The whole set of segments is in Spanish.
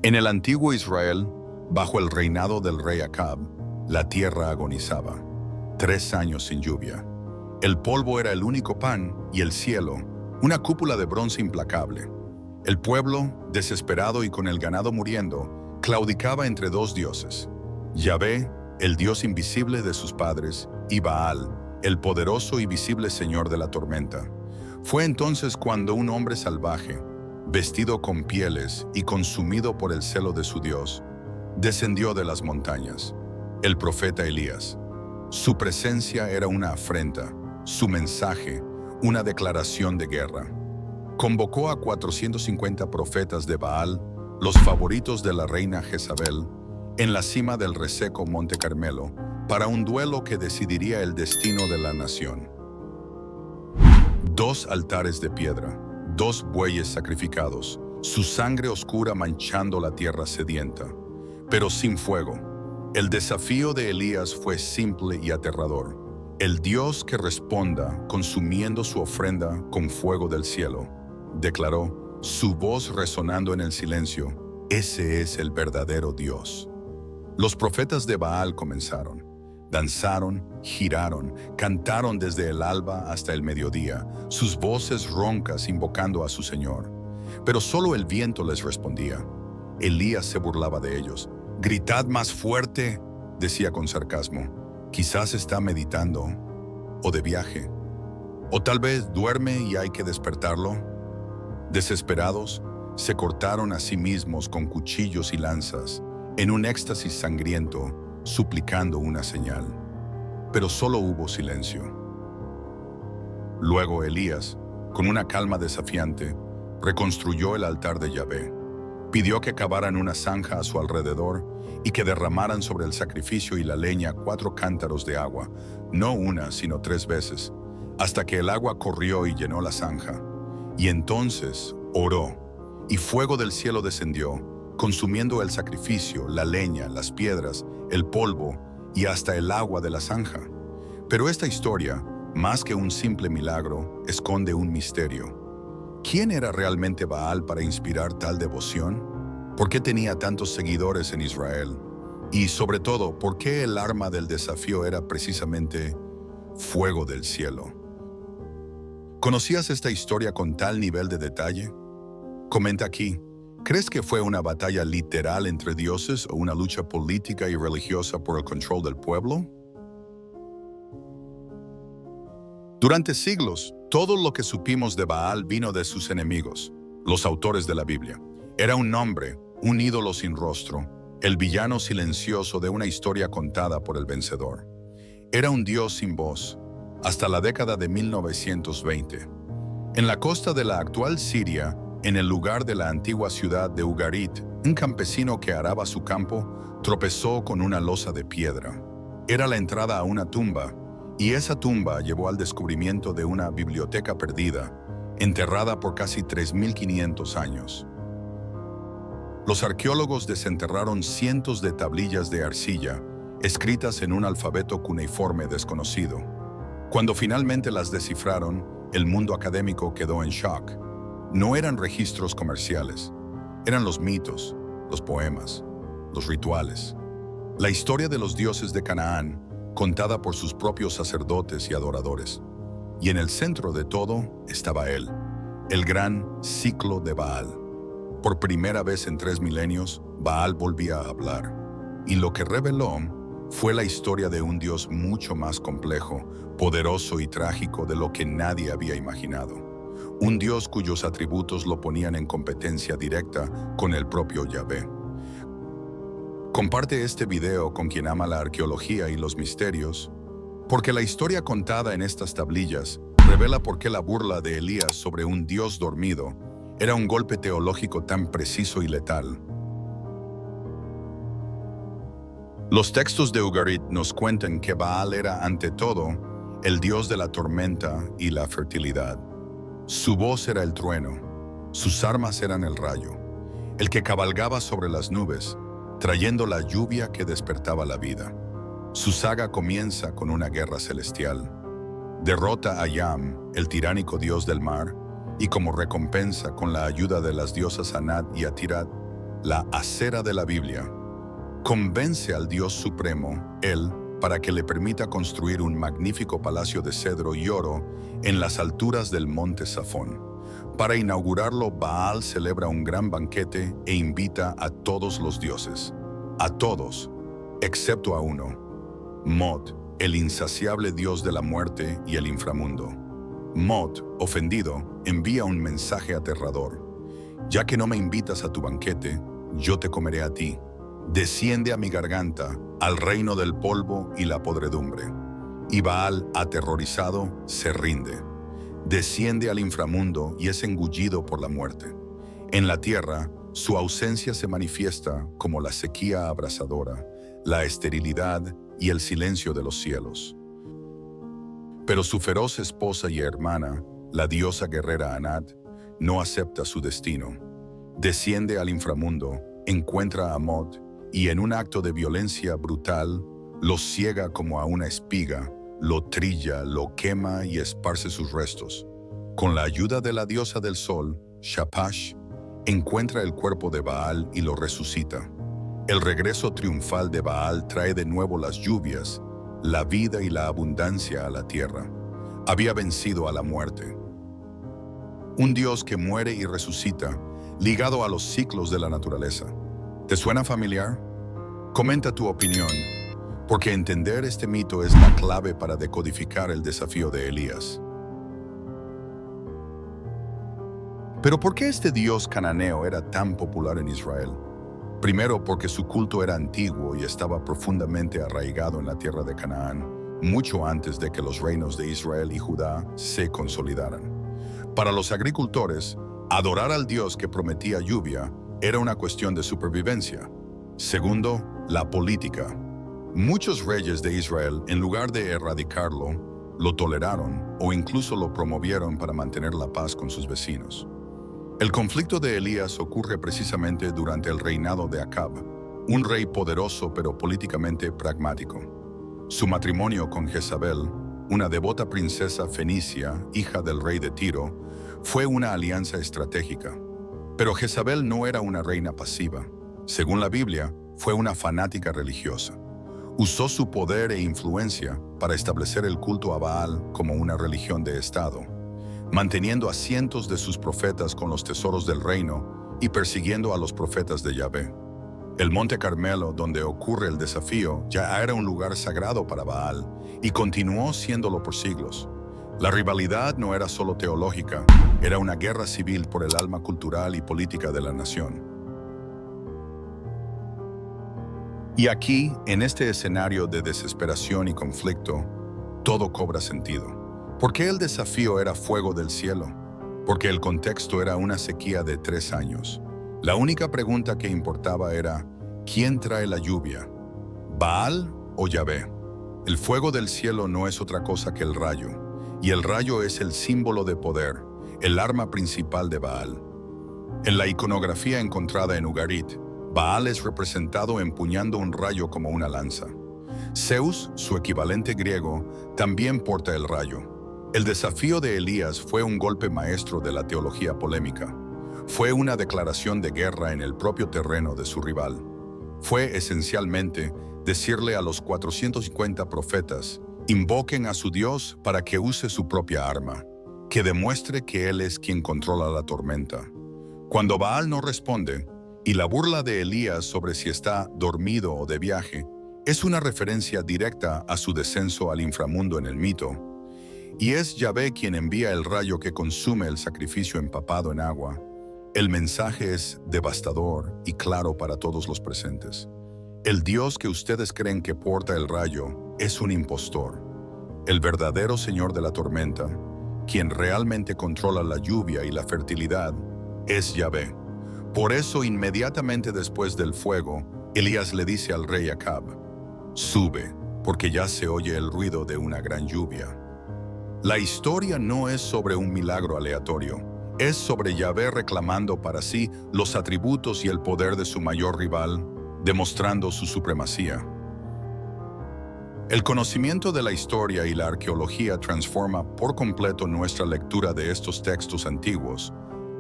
En el antiguo Israel, bajo el reinado del rey Acab, la tierra agonizaba. 3 años sin lluvia. El polvo era el único pan y el cielo, una cúpula de bronce implacable. El pueblo, desesperado y con el ganado muriendo, claudicaba entre 2 dioses. Yahvé, el Dios invisible de sus padres, y Baal, el poderoso y visible Señor de la tormenta. Fue entonces cuando un hombre salvaje, vestido con pieles y consumido por el celo de su Dios, descendió de las montañas, el profeta Elías. Su presencia era una afrenta, su mensaje, una declaración de guerra. Convocó a 450 profetas de Baal, los favoritos de la reina Jezabel, en la cima del reseco Monte Carmelo, para un duelo que decidiría el destino de la nación. 2 altares de piedra, 2 bueyes sacrificados, su sangre oscura manchando la tierra sedienta, pero sin fuego. El desafío de Elías fue simple y aterrador. El Dios que responda consumiendo su ofrenda con fuego del cielo, declaró, su voz resonando en el silencio, ese es el verdadero Dios. Los profetas de Baal comenzaron. Danzaron, giraron, cantaron desde el alba hasta el mediodía, sus voces roncas invocando a su Señor. Pero solo el viento les respondía. Elías se burlaba de ellos. «Gritad más fuerte», decía con sarcasmo. «Quizás está meditando, o de viaje, o tal vez duerme y hay que despertarlo». Desesperados, se cortaron a sí mismos con cuchillos y lanzas, en un éxtasis sangriento, suplicando una señal. Pero solo hubo silencio. Luego Elías, con una calma desafiante, reconstruyó el altar de Yahvé. Pidió que cavaran una zanja a su alrededor y que derramaran sobre el sacrificio y la leña 4 cántaros de agua, no una, sino 3 veces, hasta que el agua corrió y llenó la zanja. Y entonces oró, y fuego del cielo descendió, consumiendo el sacrificio, la leña, las piedras, el polvo y hasta el agua de la zanja. Pero esta historia, más que un simple milagro, esconde un misterio. ¿Quién era realmente Baal para inspirar tal devoción? ¿Por qué tenía tantos seguidores en Israel? Y sobre todo, ¿por qué el arma del desafío era precisamente fuego del cielo? ¿Conocías esta historia con tal nivel de detalle? Comenta aquí. ¿Crees que fue una batalla literal entre dioses o una lucha política y religiosa por el control del pueblo? Durante siglos, todo lo que supimos de Baal vino de sus enemigos, los autores de la Biblia. Era un nombre, un ídolo sin rostro, el villano silencioso de una historia contada por el vencedor. Era un dios sin voz, hasta la década de 1920. En la costa de la actual Siria, en el lugar de la antigua ciudad de Ugarit, un campesino que araba su campo tropezó con una losa de piedra. Era la entrada a una tumba, y esa tumba llevó al descubrimiento de una biblioteca perdida, enterrada por casi 3.500 años. Los arqueólogos desenterraron cientos de tablillas de arcilla, escritas en un alfabeto cuneiforme desconocido. Cuando finalmente las descifraron, el mundo académico quedó en shock. No eran registros comerciales, eran los mitos, los poemas, los rituales. La historia de los dioses de Canaán, contada por sus propios sacerdotes y adoradores. Y en el centro de todo estaba él, el gran ciclo de Baal. Por primera vez en 3 milenios, Baal volvía a hablar. Y lo que reveló fue la historia de un dios mucho más complejo, poderoso y trágico de lo que nadie había imaginado. Un Dios cuyos atributos lo ponían en competencia directa con el propio Yahvé. Comparte este video con quien ama la arqueología y los misterios, porque la historia contada en estas tablillas revela por qué la burla de Elías sobre un Dios dormido era un golpe teológico tan preciso y letal. Los textos de Ugarit nos cuentan que Baal era, ante todo, el dios de la tormenta y la fertilidad. Su voz era el trueno, sus armas eran el rayo, el que cabalgaba sobre las nubes, trayendo la lluvia que despertaba la vida. Su saga comienza con una guerra celestial. Derrota a Yam, el tiránico dios del mar, y como recompensa, con la ayuda de las diosas Anat y Atirat, la acera de la Biblia. Convence al Dios Supremo, Él, para que le permita construir un magnífico palacio de cedro y oro en las alturas del monte Safón. Para inaugurarlo, Baal celebra un gran banquete e invita a todos los dioses. A todos, excepto a uno, Mot, el insaciable dios de la muerte y el inframundo. Mot, ofendido, envía un mensaje aterrador. Ya que no me invitas a tu banquete, yo te comeré a ti. Desciende a mi garganta, al reino del polvo y la podredumbre. Y Baal, aterrorizado, se rinde. Desciende al inframundo y es engullido por la muerte. En la tierra, su ausencia se manifiesta como la sequía abrasadora, la esterilidad y el silencio de los cielos. Pero su feroz esposa y hermana, la diosa guerrera Anat, no acepta su destino. Desciende al inframundo, encuentra a Mot y en un acto de violencia brutal, lo ciega como a una espiga, lo trilla, lo quema y esparce sus restos. Con la ayuda de la diosa del sol, Shapash, encuentra el cuerpo de Baal y lo resucita. El regreso triunfal de Baal trae de nuevo las lluvias, la vida y la abundancia a la tierra. Había vencido a la muerte. Un Dios que muere y resucita, ligado a los ciclos de la naturaleza. ¿Te suena familiar? Comenta tu opinión, porque entender este mito es la clave para decodificar el desafío de Elías. Pero ¿por qué este dios cananeo era tan popular en Israel? Primero, porque su culto era antiguo y estaba profundamente arraigado en la tierra de Canaán, mucho antes de que los reinos de Israel y Judá se consolidaran. Para los agricultores, adorar al Dios que prometía lluvia era una cuestión de supervivencia. Segundo, la política. Muchos reyes de Israel, en lugar de erradicarlo, lo toleraron o incluso lo promovieron para mantener la paz con sus vecinos. El conflicto de Elías ocurre precisamente durante el reinado de Acab, un rey poderoso pero políticamente pragmático. Su matrimonio con Jezabel, una devota princesa fenicia, hija del rey de Tiro, fue una alianza estratégica. Pero Jezabel no era una reina pasiva. Según la Biblia, fue una fanática religiosa. Usó su poder e influencia para establecer el culto a Baal como una religión de Estado, manteniendo a cientos de sus profetas con los tesoros del reino y persiguiendo a los profetas de Yahvé. El Monte Carmelo, donde ocurre el desafío, ya era un lugar sagrado para Baal y continuó siéndolo por siglos. La rivalidad no era solo teológica, era una guerra civil por el alma cultural y política de la nación. Y aquí, en este escenario de desesperación y conflicto, todo cobra sentido. ¿Por qué el desafío era fuego del cielo? Porque el contexto era una sequía de 3 años. La única pregunta que importaba era, ¿quién trae la lluvia? ¿Baal o Yahvé? El fuego del cielo no es otra cosa que el rayo, y el rayo es el símbolo de poder, el arma principal de Baal. En la iconografía encontrada en Ugarit, Baal es representado empuñando un rayo como una lanza. Zeus, su equivalente griego, también porta el rayo. El desafío de Elías fue un golpe maestro de la teología polémica. Fue una declaración de guerra en el propio terreno de su rival. Fue esencialmente decirle a los 450 profetas, invoquen a su Dios para que use su propia arma, que demuestre que Él es quien controla la tormenta. Cuando Baal no responde, y la burla de Elías sobre si está dormido o de viaje, es una referencia directa a su descenso al inframundo en el mito, y es Yahvé quien envía el rayo que consume el sacrificio empapado en agua. El mensaje es devastador y claro para todos los presentes. El Dios que ustedes creen que porta el rayo es un impostor. El verdadero Señor de la tormenta, quien realmente controla la lluvia y la fertilidad, es Yahvé. Por eso, inmediatamente después del fuego, Elías le dice al rey Acab, sube, porque ya se oye el ruido de una gran lluvia. La historia no es sobre un milagro aleatorio, es sobre Yahvé reclamando para sí los atributos y el poder de su mayor rival, demostrando su supremacía. El conocimiento de la historia y la arqueología transforma por completo nuestra lectura de estos textos antiguos,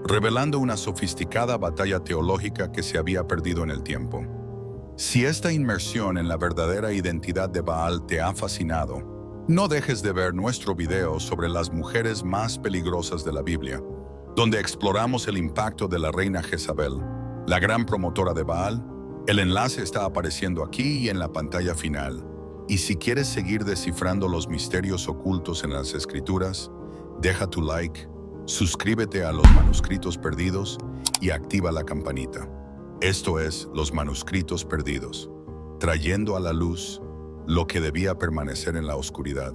revelando una sofisticada batalla teológica que se había perdido en el tiempo. Si esta inmersión en la verdadera identidad de Baal te ha fascinado, no dejes de ver nuestro video sobre las mujeres más peligrosas de la Biblia, donde exploramos el impacto de la reina Jezabel, la gran promotora de Baal. El enlace está apareciendo aquí y en la pantalla final. Y si quieres seguir descifrando los misterios ocultos en las Escrituras, deja tu like, suscríbete a los manuscritos perdidos y activa la campanita. Esto es Los Manuscritos Perdidos, trayendo a la luz lo que debía permanecer en la oscuridad.